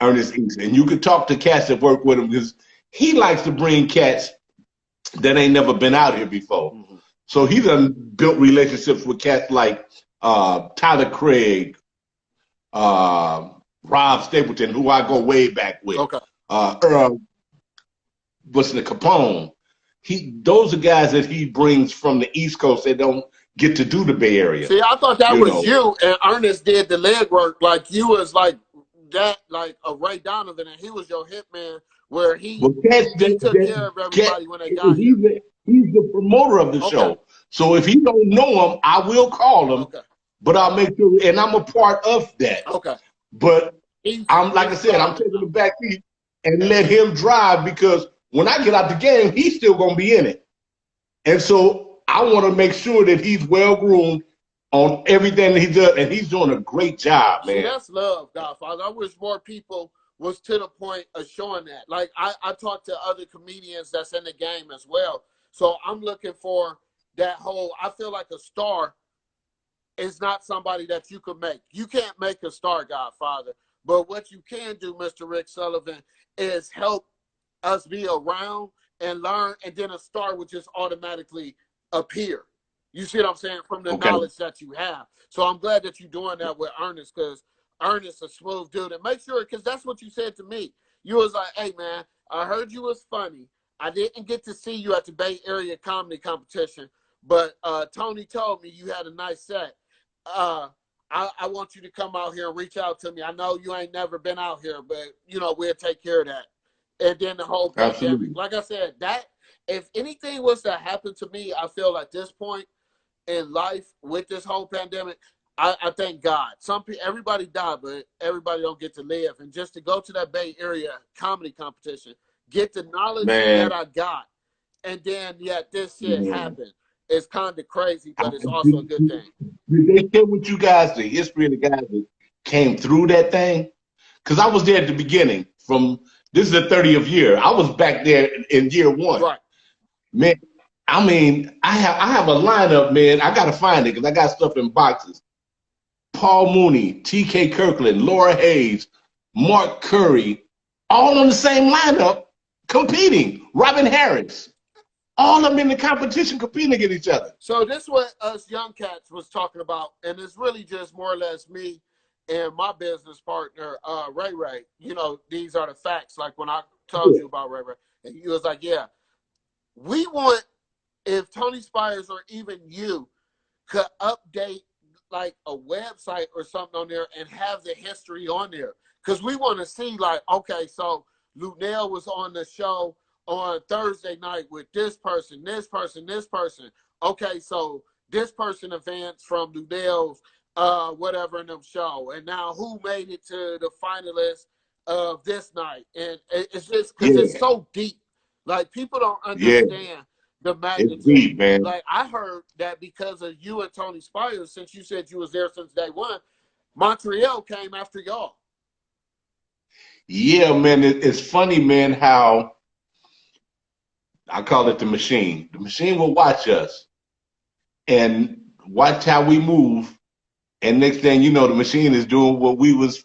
Ernest East. And you can talk to cats that work with him because he likes to bring cats that ain't never been out here before. Mm-hmm. So he done built relationships with cats like Tyler Craig, Rob Stapleton, who I go way back with. Okay. What's the Capone? Those are guys that he brings from the East Coast that don't get to do the Bay Area. See, I thought that was you, and Ernest did the legwork. Like you was like that, like a Ray Donovan, and he was your hitman, where he took care of everybody when they got here. He's the promoter of the show. So if he don't know him, I will call him. Okay. But I'll make sure, and I'm a part of that. Okay. But I'm like I said, I'm taking the back seat and let him drive because when I get out the game, he's still gonna be in it. And so I want to make sure that he's well groomed on everything that he does, and he's doing a great job, man. See, that's love, Godfather. I wish more people was to the point of showing that. Like I talk to other comedians that's in the game as well. So I'm looking for that whole, I feel like a star is not somebody that you could make. You can't make a star, Godfather. But what you can do, Mr. Rick Sullivan, is help us be around and learn, and then a star would just automatically appear. You see what I'm saying? From the knowledge that you have. So I'm glad that you're doing that with Ernest, because Ernest a smooth dude. And make sure, because that's what you said to me. You was like, hey, man, I heard you was funny. I didn't get to see you at the Bay Area comedy competition, but Tony told me you had a nice set. I want you to come out here and reach out to me. I know you ain't never been out here, but, you know, we'll take care of that. And then the whole pandemic. Like I said, that if anything was to happen to me, I feel at this point in life with this whole pandemic, I thank God. Everybody died, but everybody don't get to live. And just to go to that Bay Area comedy competition, get the knowledge that I got, and then this shit happened. It's kind of crazy, but it's also a good thing. Did they share with you guys the history of the guys that came through that thing? Because I was there at the beginning. This is the 30th year. I was back there in year one. Right. Man, I mean, I have a lineup, man. I gotta find it because I got stuff in boxes. Paul Mooney, T.K. Kirkland, Laura Hayes, Mark Curry, all on the same lineup competing. Robin Harris, all of them in the competition competing against each other. So this is what us young cats was talking about, and it's really just more or less me and my business partner, Ray Ray. You know, these are the facts. Like when I told you about Ray Ray, and he was like, yeah, we want, if Tony Spires or even you could update like a website or something on there and have the history on there. Because we want to see like, okay, so Lunell was on the show on Thursday night with this person, this person, this person. Okay, so this person advanced from Lunell's whatever in them show. And now who made it to the finalists of this night? And it's just because it's so deep. Like people don't understand the magnitude. It's deep, man. Like I heard that because of you and Tony Spires, since you said you was there since day one, Montreal came after y'all. Yeah, man. It's funny, man, how I call it the machine. The machine will watch us and watch how we move. And next thing you know, the machine is doing what we was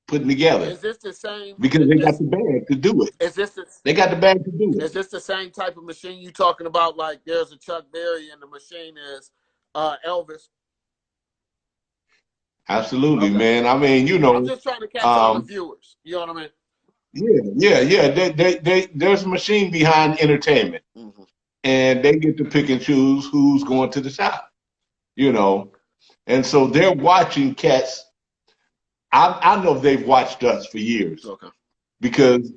putting together. Is this the same? Because they got the bag to do it. Is this they got the bag to do it. Is this the same type of machine you talking about? Like there's a Chuck Berry and the machine is Elvis. Absolutely, man. I mean, you know, I'm just trying to catch all the viewers. You know what I mean? Yeah. There's a machine behind entertainment, and they get to pick and choose who's going to the shop. You know, and so they're watching cats. I know they've watched us for years, because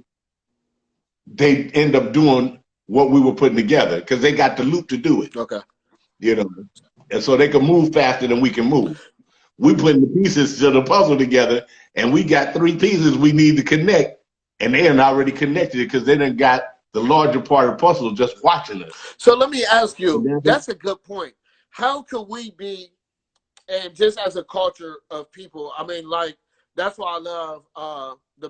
they end up doing what we were putting together because they got the loop to do it. You know, and so they can move faster than we can move. We putting the pieces to the puzzle together, and we got 3 pieces we need to connect, and they are already connected because they done got the larger part of the puzzle just watching us. So let me ask you, that's a good point. How could we be, and just as a culture of people, I mean, like, that's why I love the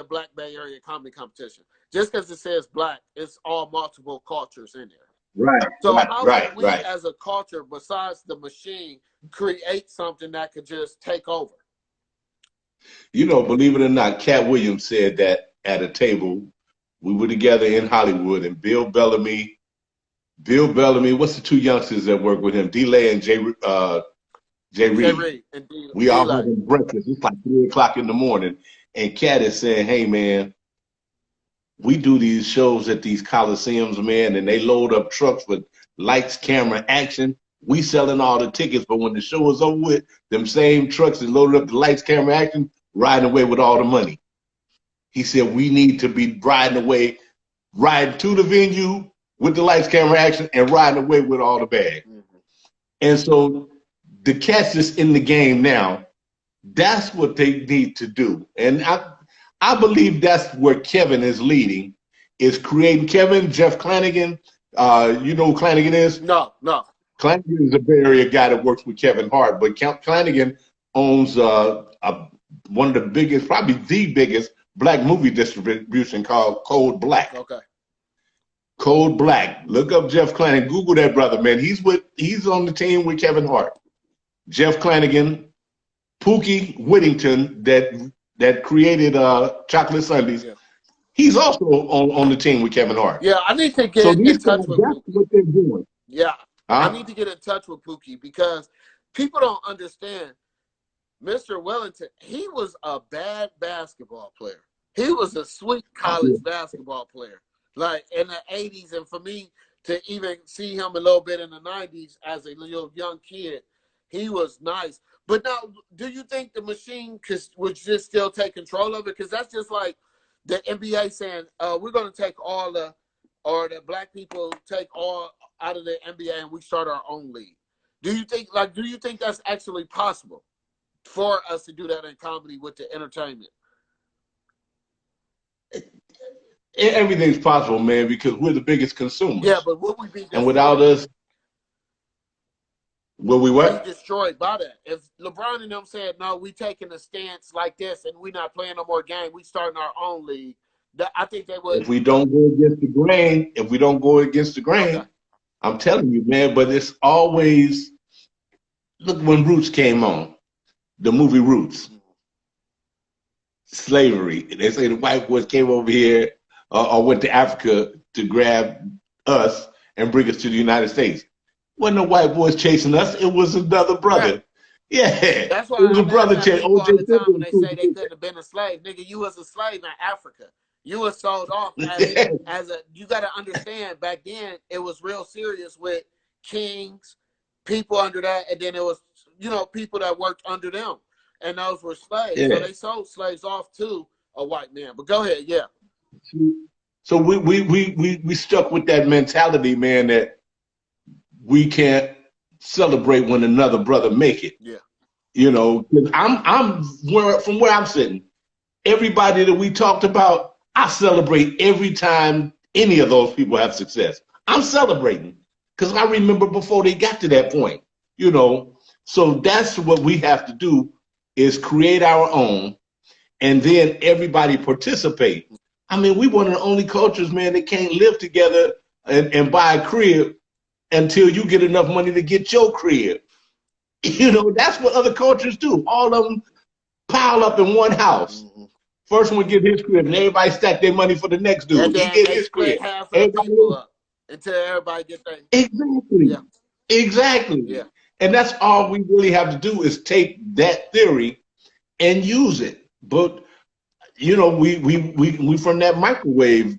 Black Bay Area Comedy Competition. Just because it says black, it's all multiple cultures in there. Right. So how can we, as a culture, besides the machine, create something that could just take over? You know, believe it or not, Cat Williams said that at a table. We were together in Hollywood, and Bill Bellamy, what's the 2 youngsters that work with him? D-Lay and Jay Reed. We all having breakfast. It's like 3 o'clock in the morning. And Cat is saying, hey, man, we do these shows at these coliseums, man, and they load up trucks with lights, camera, action. We selling all the tickets, but when the show is over with, them same trucks that loaded up the lights, camera, action, riding away with all the money. He said, we need to be riding to the venue with the lights, camera, action, and riding away with all the bag. And so the cats that's in the game now, that's what they need to do. And I believe that's where Kevin is leading, is creating Kevin, Jeff Clanagan. You know who Clanagan is? No. Clanagan is a Bay Area guy that works with Kevin Hart, but Clanagan owns one of the biggest, probably the biggest, black movie distribution called Code Black. Code Black. Look up Jeff Clanagan. Google that brother, man. He's on the team with Kevin Hart. Jeff Clanagan, Pookie Whittington that created Chocolate Sundays. He's also on the team with Kevin Hart. Yeah, I need to get in touch with Pookie. That's what they're doing. Yeah. I need to get in touch with Pookie because people don't understand. Mr. Wellington, he was a bad basketball player. He was a sweet college basketball player, like in the 80s. And for me to even see him a little bit in the 90s as a little young kid, he was nice. But now, do you think the machine would just still take control of it? Because that's just like the NBA saying, we're going to take or the black people take all out of the NBA and we start our own league. Do you think that's actually possible for us to do that in comedy with the entertainment? Everything's possible, man, because we're the biggest consumers. Yeah, but would we be destroyed? And without us, will we what? Be destroyed by that. If LeBron and them said, no, we taking a stance like this and we not playing no more game, we starting our own league, I think they would. If we don't go against the grain, I'm telling you, man, but it's always, look when Roots came on. the movie Roots. Slavery. They say the white boys came over here or went to Africa to grab us and bring us to the United States. Wasn't no white boys chasing us. It was another brother. Yeah. That's why it was I'm a brother laughing at chasing. people all the time when they say they couldn't have been a slave. Nigga, you was a slave in Africa. You was sold off as a. You got to understand. Back then, it was real serious with kings, people under that, and then it was people that worked under them, and those were slaves. Yeah. So they sold slaves off to a white man. But go ahead, yeah. So we stuck with that mentality, man, that we can't celebrate when another brother make it. Yeah. You know, from where I'm sitting, everybody that we talked about, I celebrate every time any of those people have success. I'm celebrating because I remember before they got to that point, you know. So that's what we have to do is create our own, and then everybody participate. I mean, we one of the only cultures, man, that can't live together and buy a crib until you get enough money to get your crib. You know, that's what other cultures do. All of them pile up in one house. Mm-hmm. First one get his crib, and everybody stack their money for the next dude. And then he get they his split crib. half of the people up until everybody get their. Exactly. Yeah. Exactly. Yeah. And that's all we really have to do is take that theory and use it. But you know, we from that microwave.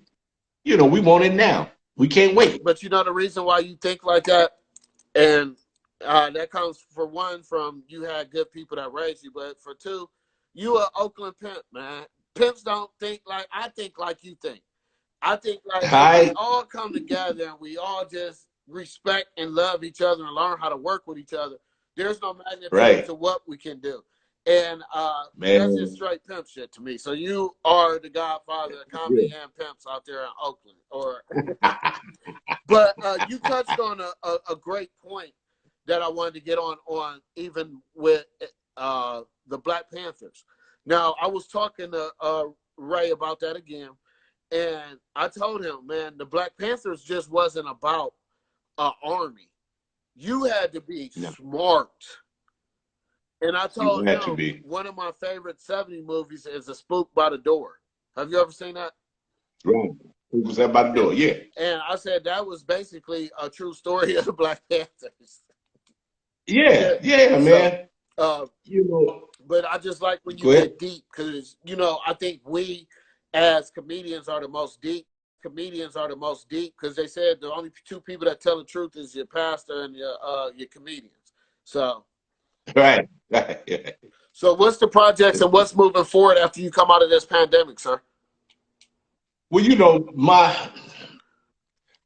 You know, we want it now. We can't wait. But you know the reason why you think like that, and that comes for one from you had good people that raised you, but for two, you are Oakland pimp, man. Pimps don't think like I think like you think. I think like we all come together and we all just respect and love each other and learn how to work with each other. There's no magnetism to what we can do. And that's just straight pimp shit to me. So you are the godfather of comedy and pimps out there in Oakland. But you touched on a great point that I wanted to get on even with the Black Panthers. Now, I was talking to Ray about that again, and I told him, man, the Black Panthers just wasn't about an army. You had to be smart. And I told him one of my favorite 70 movies is A Spook by the Door. Have you ever seen that? Right. Spook was by the door, yeah. And I said that was basically a true story of the Black Panthers. Yeah, man. You know, but I just like when you get deep because, you know, I think we as comedians are the most deep. Comedians are the most deep because they said the only two people that tell the truth is your pastor and your comedians. So. Right. So what's the projects and what's moving forward after you come out of this pandemic, sir? Well, you know,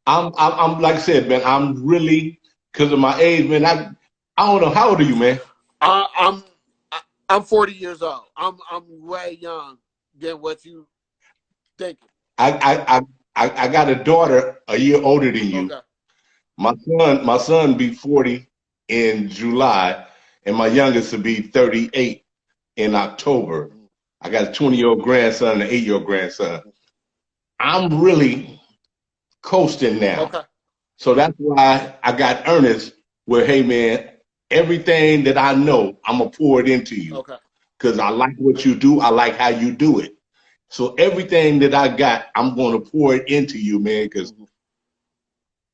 I'm like I said, man, I'm really, because of my age, man, I don't know, how old are you, man? I'm 40 years old. I'm way young than what you think. I got a daughter a year older than you. Okay. My son be 40 in July, and my youngest will be 38 in October. I got a 20-year-old grandson and an 8-year-old grandson. I'm really coasting now. Okay. So that's why I got Ernest where, hey, man, everything that I know, I'm going to pour it into you. Okay. Because I like what you do. I like how you do it. So everything that I got, I'm going to pour it into you, man, because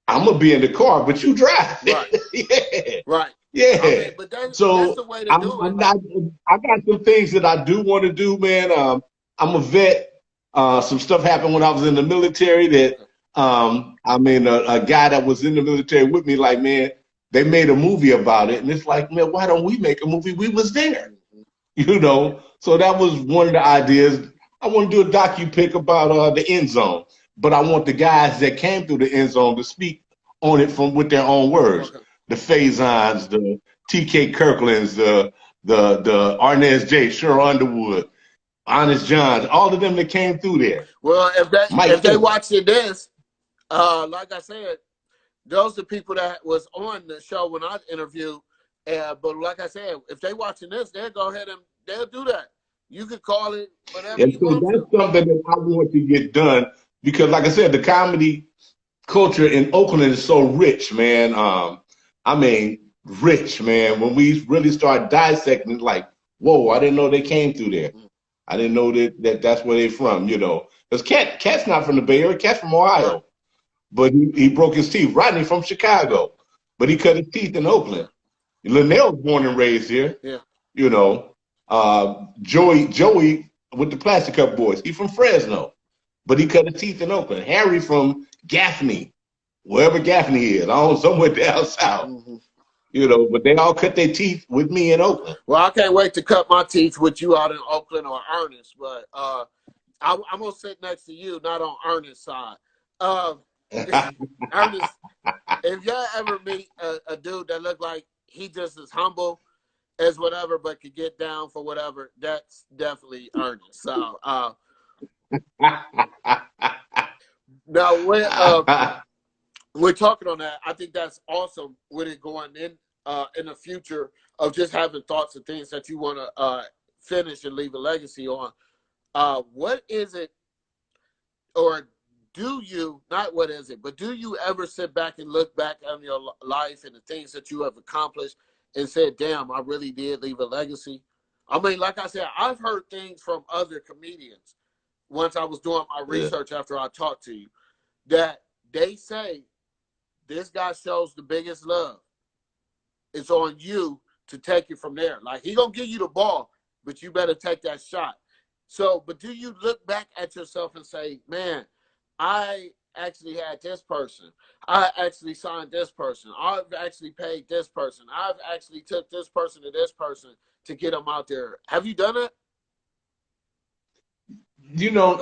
I'm going to be in the car, but you drive. Right. Yeah. Right. Yeah. I mean, but that's the way to do it. I got some things that I do want to do, man. I'm a vet. Some stuff happened when I was in the military that, a guy that was in the military with me, like, man, they made a movie about it. And it's like, man, why don't we make a movie? We was there, you know? So that was one of the ideas. I want to do a docu-pic about the end zone, but I want the guys that came through the end zone to speak on it with their own words. Okay. The Faisons, the T.K. Kirklands, the Arnez J, Cheryl Underwood, Honest Johns, all of them that came through there. Well, if they watch this, like I said, those are people that was on the show when I interviewed. But like I said, if they watching this, they'll go ahead and they'll do that. You could call it whatever you want. That's something that I want to get done because, like I said, the comedy culture in Oakland is so rich, man. Rich, man. When we really start dissecting, like, whoa, I didn't know they came through there. I didn't know that's where they're from, you know. Because Cat's not from the Bay Area, Cat's from Ohio. Right. But he broke his teeth. Rodney from Chicago, but he cut his teeth in Oakland. Linnell was born and raised here. Yeah. You know, Joey with the Plastic Cup Boys, he from Fresno, but he cut his teeth in Oakland. Harry from Gaffney, wherever Gaffney is, somewhere down south. Mm-hmm. You know, but they all cut their teeth with me in Oakland. Well, I can't wait to cut my teeth with you out in Oakland or Ernest, but I'm gonna sit next to you, not on Ernest's side. Ernest, if y'all ever meet a dude that look like he just as humble as whatever, but could get down for whatever, that's definitely Ernest. So now we're talking on that. I think that's awesome with it going in the future of just having thoughts and things that you want to finish and leave a legacy on. What is it, or do you, not what is it, but do you ever sit back and look back on your life and the things that you have accomplished and said, damn, I really did leave a legacy? I mean, like I said, I've heard things from other comedians once I was doing my research after I talked to you, that they say this guy shows the biggest love. It's on you to take it from there. Like, he gonna give you the ball, but you better take that shot. So, but do you look back at yourself and say, man, I actually had this person. I actually signed this person. I've actually paid this person. I've actually took this person to this person to get them out there. Have you done it? You know,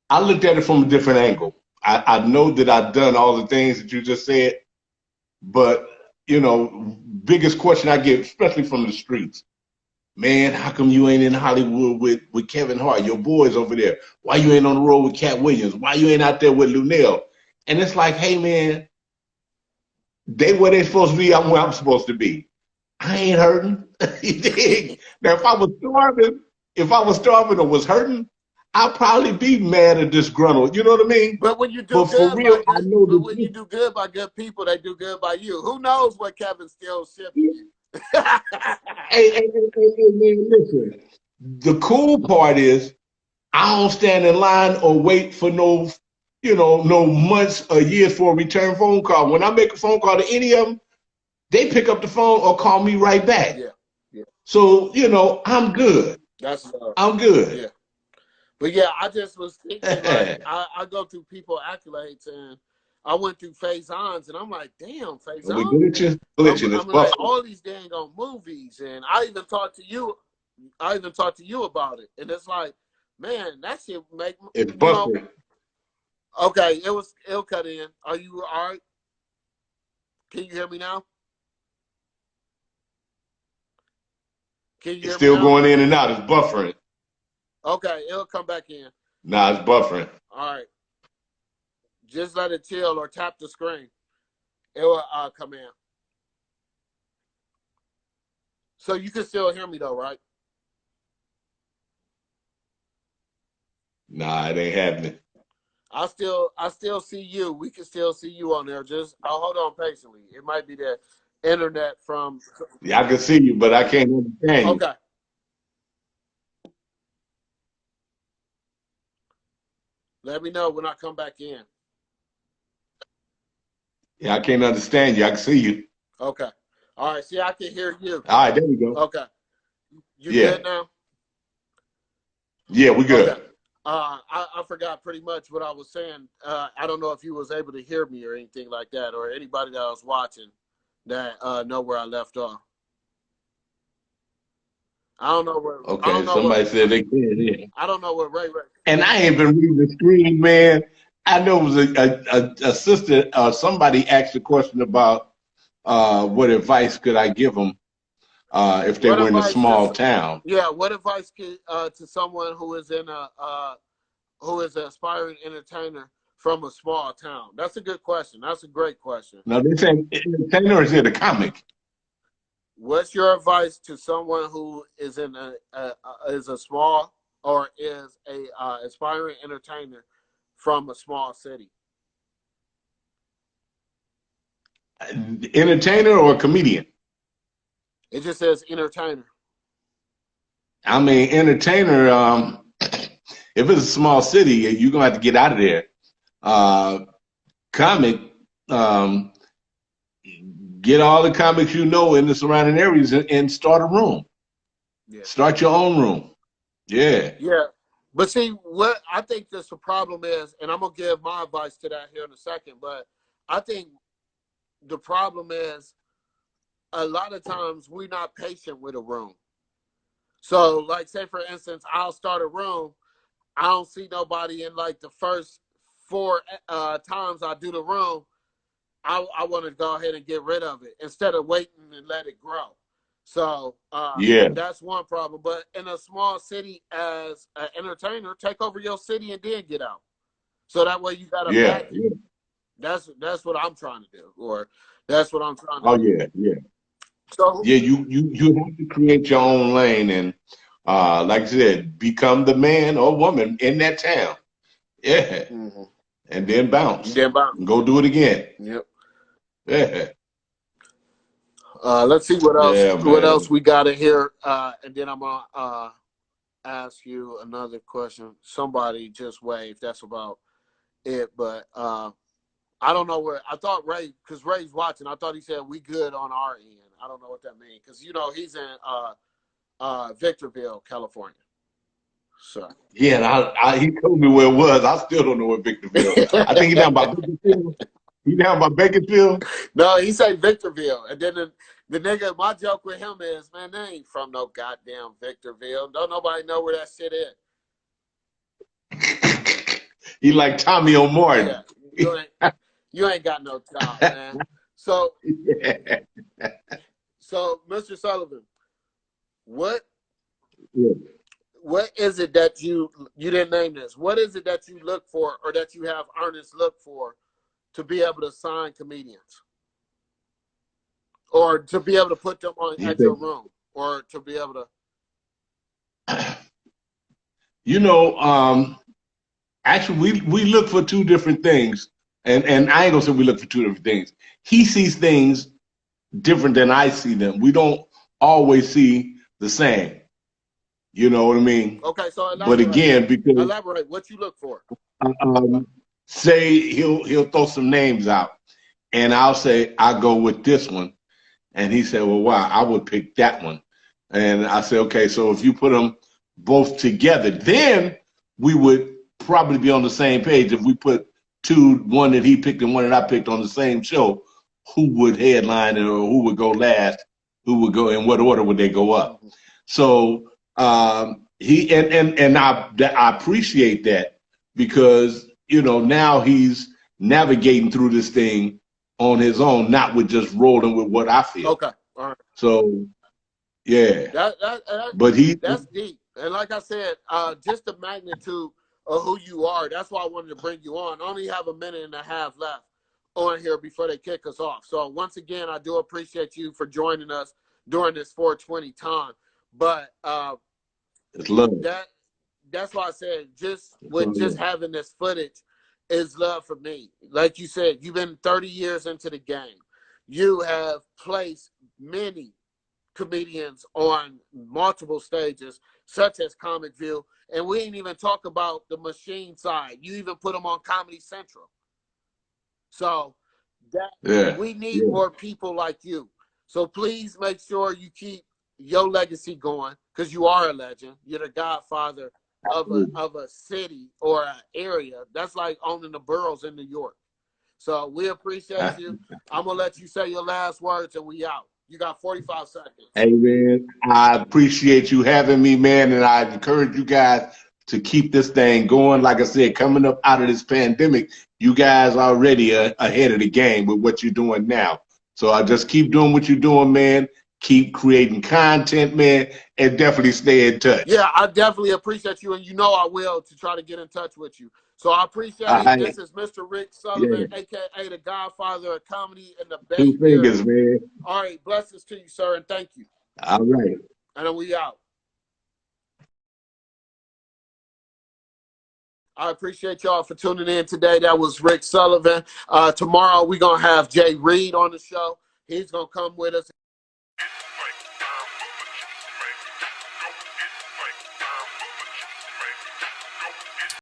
I looked at it from a different angle. I know that I've done all the things that you just said, but, you know, biggest question I get, especially from the streets, man, how come you ain't in Hollywood with Kevin Hart? Your boys over there. Why you ain't on the road with Cat Williams? Why you ain't out there with Luenell? And it's like, hey, man, they where they supposed to be. I'm where I'm supposed to be. I ain't hurting. Now, if I was starving or was hurting, I'll probably be mad or disgruntled. You know what I mean? But when you do but good, for real, by I know when you do good by good people, they do good by you. Who knows what Kevin's still shipping? Hey, man, listen. The cool part is I don't stand in line or wait for no months or years for a return phone call. When I make a phone call to any of them, they pick up the phone or call me right back. Yeah. So, you know, I'm good. I'm good. Yeah. But yeah, I just was thinking, like, I go through people accolades, and I went through Faison's, and I'm like, damn, Faison. We glitching. I'm like, all these dang on movies, and I even talked to you about it, and it's like, man, that shit make it's busted. Okay, it'll cut in. Are you all right? Can you hear me now? Can you hear it's still me now? going in and out. It's buffering. Okay, it'll come back in. Nah, it's buffering. All right. Just let it chill or tap the screen. It will come in. So you can still hear me though, right? Nah, it ain't happening. I still see you. We can still see you on there. Just hold on patiently. It might be the internet from. Yeah, I can see you, but I can't understand you. Okay. Let me know when I come back in. Yeah, I can't understand you. I can see you. Okay. All right. See, I can hear you. All right, there we go. Okay. You good now? Yeah, we good. Okay. I forgot pretty much what I was saying. I don't know if you was able to hear me or anything like that, or anybody that was watching that know where I left off. I don't know where. Okay, somebody said they can. Yeah. I don't know what Ray. And I ain't been reading the screen, man. I know it was a sister. Somebody asked a question about what advice could I give them if they were in a small town. Yeah, what advice to someone who is in who is an aspiring entertainer from a small town? That's a good question. That's a great question. Now, they say entertainer or is it a comic? What's your advice to someone who is in is a small or is a aspiring entertainer from a small city? Entertainer or a comedian? It just says entertainer. I mean, entertainer. If it's a small city, you're gonna have to get out of there. Comic. Um, get all the comics you know in the surrounding areas and start a room. Yeah. Start your own room. Yeah. Yeah. But see, what I think the problem is, and I'm going to give my advice to that here in a second, but I think the problem is a lot of times we're not patient with a room. So, like, say, for instance, I'll start a room. I don't see nobody in, like, the first 4 times I do the room. I want to go ahead and get rid of it instead of waiting and let it grow. So Yeah. that's one problem. But in a small city, as an entertainer, take over your city and then get out. So that way you got a back. Yeah. That's what I'm trying to do, or that's what I'm trying to Oh do. yeah. So yeah, you have to create your own lane and like I said, become the man or woman in that town. Yeah. mm-hmm. And then bounce. Then bounce. And go do it again. Yep. Yeah. Let's see what else. Yeah, what man. else we got in here, and then I'm gonna ask you another question. Somebody just waved. That's about it. But I don't know where. I thought Ray, because Ray's watching. I thought he said we good on our end. I don't know what that means, because he's in Victorville, California. So yeah, he told me where it was. I still don't know where Victorville. I think he's down by Bakersfield. He down by Bakersfield. No, he said Victorville, and then the nigga. My joke with him is, man, they ain't from no goddamn Victorville. Don't nobody know where that shit is. He like Tommy O'Martin. Yeah, you ain't got no job, man. So, Yeah. so Mr. Sullivan, what Yeah. what is it that you didn't name this? What is it that you look for, or that you have artists look for, to be able to sign comedians, or to be able to put them on at your room, or to be able to? Actually, we look for two different things, and I ain't gonna say we look for two different things. He sees things different than I see them. We don't always see the same. You know what I mean? Okay, so elaborate. But again, because elaborate what you look for. Say he'll throw some names out, and I'll say I go with this one, and he said, well, why? I would pick that one, and I say, okay, so if you put them both together, then we would probably be on the same page. If we put one that he picked and one that I picked on the same show, who would headline it, or who would go last, who would go, in what order would they go up? So he and I appreciate that, because now he's navigating through this thing on his own, not with just rolling with what I feel. Okay, all right. So yeah, but that's deep. And like I said, just the magnitude of who you are. That's why I wanted to bring you on. I only have a minute and a half left on here before they kick us off. So once again, I do appreciate you for joining us during this 420 time. But it's love. That's why I said just having this footage is love for me. Like you said, you've been 30 years into the game. You have placed many comedians on multiple stages, such as Comic View, and we ain't even talk about the machine side. You even put them on Comedy Central. So we need more people like you. So please make sure you keep your legacy going, because you are a legend. You're the godfather of a city or an area. That's like owning the boroughs in New York. So we appreciate you. I'm gonna let you say your last words and we out. You got 45 seconds. Hey man, I appreciate you having me, man, and I encourage you guys to keep this thing going. Like I said, coming up out of this pandemic, you guys are already ahead of the game with what you're doing now. So I just keep doing what you're doing, man. Keep creating content, man, and definitely stay in touch. Yeah, I definitely appreciate you, and I will, to try to get in touch with you. So I appreciate it. This is Mr. Rick Sullivan, a.k.a. the Godfather of Comedy in the Bay Area. 2 fingers, man. All right, blessings to you, sir, and thank you. All right. And then we out. I appreciate y'all for tuning in today. That was Rick Sullivan. Tomorrow we're going to have Jay Reed on the show. He's going to come with us.